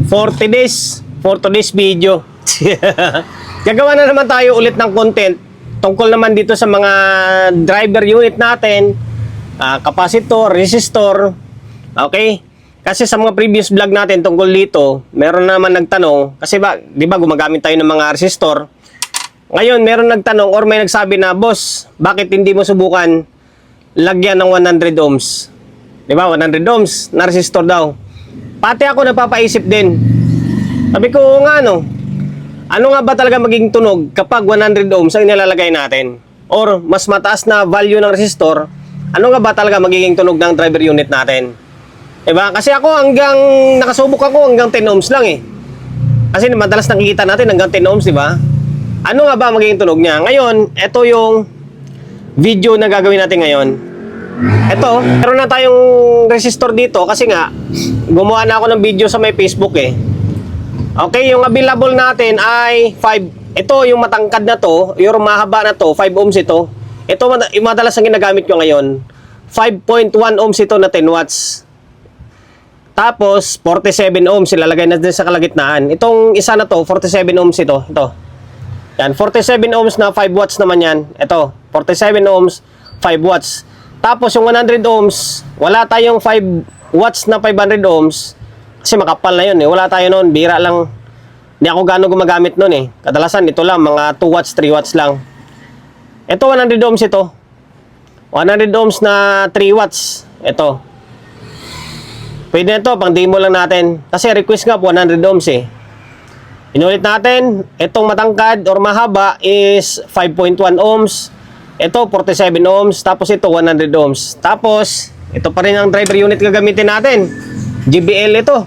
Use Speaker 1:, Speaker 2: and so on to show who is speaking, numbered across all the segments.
Speaker 1: 40 days for today's video. Gagawa na naman tayo ulit ng content tungkol naman dito sa mga driver unit natin, capacitor, resistor. Okay? Kasi sa mga previous vlog natin tungkol dito, meron naman nagtanong, kasi di ba gumagamit tayo ng mga resistor. Ngayon, meron nagtanong or may nagsabi na, boss, bakit hindi mo subukan lagyan ng 100 ohms? Di ba? 100 ohms na resistor daw. Pati ako napapaisip din. Sabi ko, nga ano nga ba talaga magiging tunog kapag 100 ohms ang nilalagay natin? Or mas mataas na value ng resistor, ano nga ba talaga magiging tunog ng driver unit natin? Diba? Kasi ako nakasubok ako hanggang 10 ohms lang eh. Kasi madalas nakikita natin hanggang 10 ohms, diba? Ano nga ba magiging tunog niya? Ngayon, ito yung video na gagawin natin ngayon. Ito, meron na tayong resistor dito kasi nga, gumawa na ako ng video sa may Facebook eh. Okay, yung available natin ay 5. Ito, yung matangkad na to, yung mahaba na to, 5 ohms ito. Ito, yung madalas ang ginagamit ko ngayon. 5.1 ohms ito na 10 watts. Tapos, 47 ohms, ilalagay na din sa kalagitnaan. Itong isa na to, 47 ohms ito. Ito. Yan, 47 ohms na 5 watts naman yan. Ito, 47 ohms, 5 watts. Tapos yung 100 ohms, wala tayong 5 watts na 500 ohms. Kasi makapal na yun eh. Wala tayo noon, bira lang. Hindi ako gano'ng gumagamit noon eh. Kadalasan ito lang, mga 2 watts, 3 watts lang. Ito, 100 ohms ito. 100 ohms na 3 watts. Ito. Pwede na ito, pang demo lang natin. Kasi request nga po, 100 ohms eh. Inulit natin, itong matangkad or mahaba is 5.1 ohms. Ito 47 ohms, tapos ito 100 ohms. Tapos, ito pa rin ang driver unit gagamitin natin. JBL ito.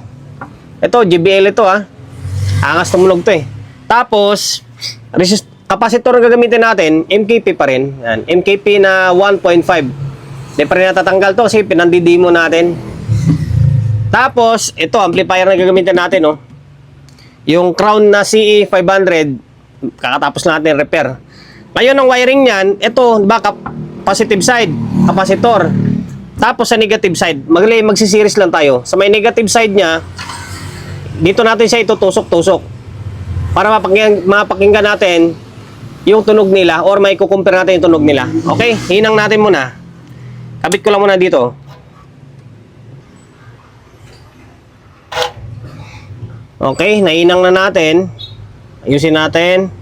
Speaker 1: Ito, JBL ito ha. Angas tumunog to eh. Tapos, capacitor na gagamitin natin, MKP pa rin. Yan, MKP na 1.5. Hindi pa rin natatanggal to kasi pinandidemo natin. Tapos, ito, amplifier na gagamitin natin oh. Yung Crown na CE500, kakatapos natin repair. Ngayon, ang wiring niyan, ito, backup, positive side, capacitor. Tapos sa negative side, magsisiris lang tayo. Sa may negative side niya, dito natin siya itutusok-tusok. Para mapakinggan natin yung tunog nila or may kukumpir natin yung tunog nila. Okay? Hinang natin muna. Kabit ko lang muna dito. Okay, nainang na natin. Ayusin natin.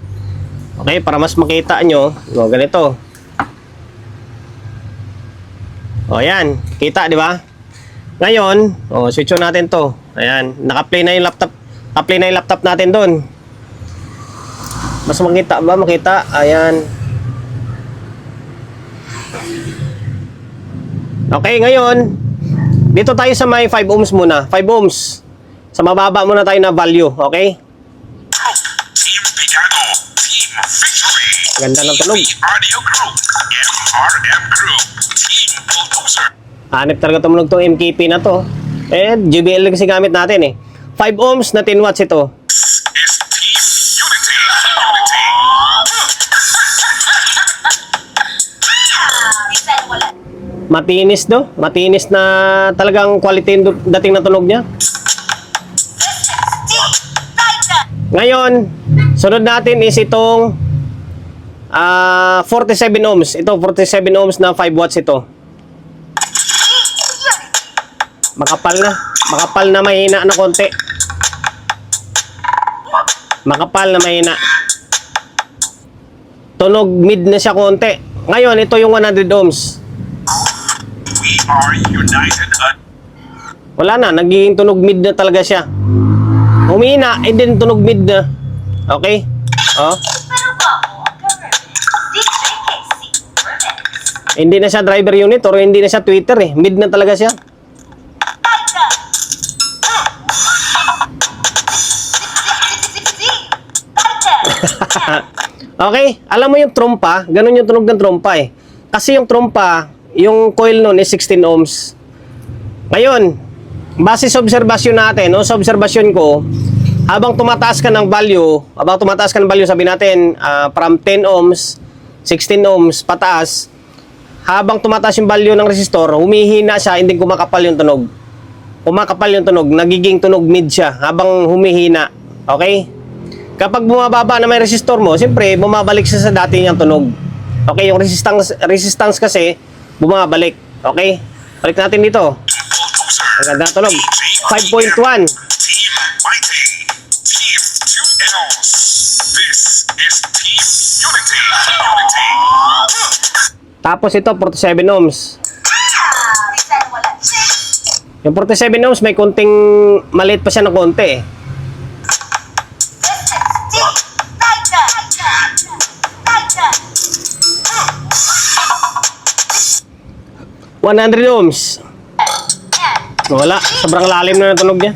Speaker 1: Okay, para mas makita nyo. O, ganito. O, yan. Kita, di ba? Ngayon, switch on natin to. Ayan, naka-play na yung laptop. Naka-play na yung laptop natin doon. Mas makita ba? Makita. Ayan. Okay, ngayon, dito tayo sa may 5 ohms muna. 5 ohms. Sa mababa muna tayo na value, okay?
Speaker 2: Team Picago, Team Victory,
Speaker 1: Ganda ng tunog.
Speaker 2: Audio Group, MRM Group, Team Bulldozer.
Speaker 1: Hanip talaga tumunog tong MKP na to. Eh, JBL kasi gamit natin eh. 5 ohms na 10 watts ito.
Speaker 2: Is Team Unity.
Speaker 1: Matinis do. Matinis na talagang quality yung dating na tunog niya. Ngayon, sunod natin is itong 47 ohms. Ito, 47 ohms na 5 watts ito. Makapal na. Makapal na mahina na konti. Makapal na mahina. Tunog mid na siya konti. Ngayon, ito yung 100 ohms.
Speaker 2: We are united.
Speaker 1: Wala na, nagiging tunog mid na talaga siya. Humina, and then tunog mid na. Okay? Oh. Hindi na siya driver unit or hindi na siya tweeter eh. Mid na talaga siya. Okay? Alam mo yung trompa, ganun yung tunog ng trompa eh. Kasi yung trompa, yung coil nun is 16 ohms. Ngayon, base sa obserbasyon natin, no, sa obserbasyon ko, habang tumataas ka ng value, sabi natin, from 10 ohms, 16 ohms, pataas, habang tumataas yung value ng resistor, humihina siya, hindi kumakapal yung tunog. kumakapal yung tunog, nagiging tunog mid siya habang humihina. Okay? Kapag bumababa na may resistor mo, siyempre, bumabalik siya sa dati niyang tunog. Okay? Yung resistance kasi, bumabalik. Okay? Balik natin dito.
Speaker 2: Bulldozer.
Speaker 1: Ang ganda ng tunog. 5.1.
Speaker 2: Team Mighty. Team 2Ls. This is Team Unity. Unity.
Speaker 1: Tapos ito, 47 ohms. Yung 47 ohms, may konting maliit pa siya ng konti eh. 100 ohms. Wala, sobrang lalim na ng tunog niya.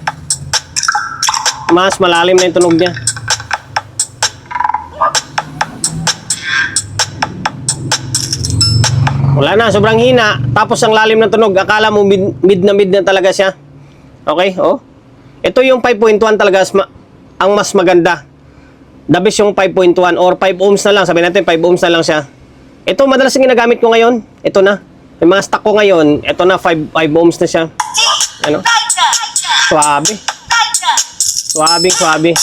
Speaker 1: Mas malalim na yung tunog niya. Wala na, sobrang hina. Tapos ang lalim ng tunog, akala mo mid na talaga siya. Okay, oh. Ito yung 5.1 talaga ang mas maganda. The best yung 5.1 or 5 ohms na lang. Sabihin natin 5 ohms na lang siya. Ito madalas yung ginagamit ko ngayon. Ito na. Yung mga stock ko ngayon, ito na 5 ohms na siya. Ano? Suabe. Suabe.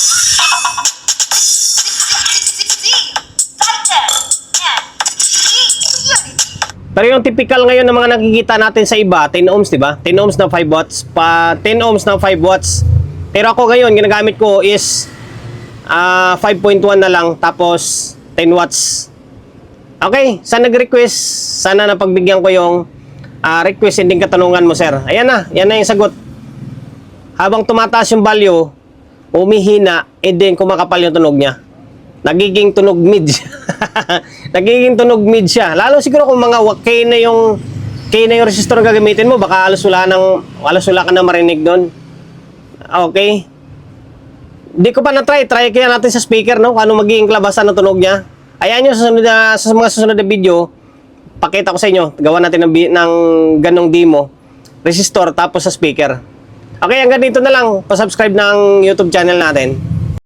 Speaker 1: Pero yung typical ngayon ng mga nakikita natin sa iba, 10 ohms, di ba? 10 ohms na 5 watts. 10 ohms na 5 watts. Pero ako ngayon, ginagamit ko is 5.1 na lang, tapos 10 watts. Okay, sa nag-request, sana napagbigyan ko yung request ending katanungan mo, sir. Ayan na, yan na yung sagot. Habang tumataas yung value, umihina, and then kumakapal yung tunog niya. Nagiging tunog mid siya. Nagiging tunog mid siya. Lalo siguro kung mga K na yung resistor na gagamitin mo, baka halos wala ka na marinig doon. Okay. Di ko pa na-try kaya natin sa speaker, no? Kung ano magiging klabasan ng tunog niya. Ayan yung sa mga susunod na video, pakita ko sa inyo. Gawa natin ng ganong demo. Resistor tapos sa speaker. Okay, hanggang dito na lang. Pa-subscribe ng YouTube channel natin.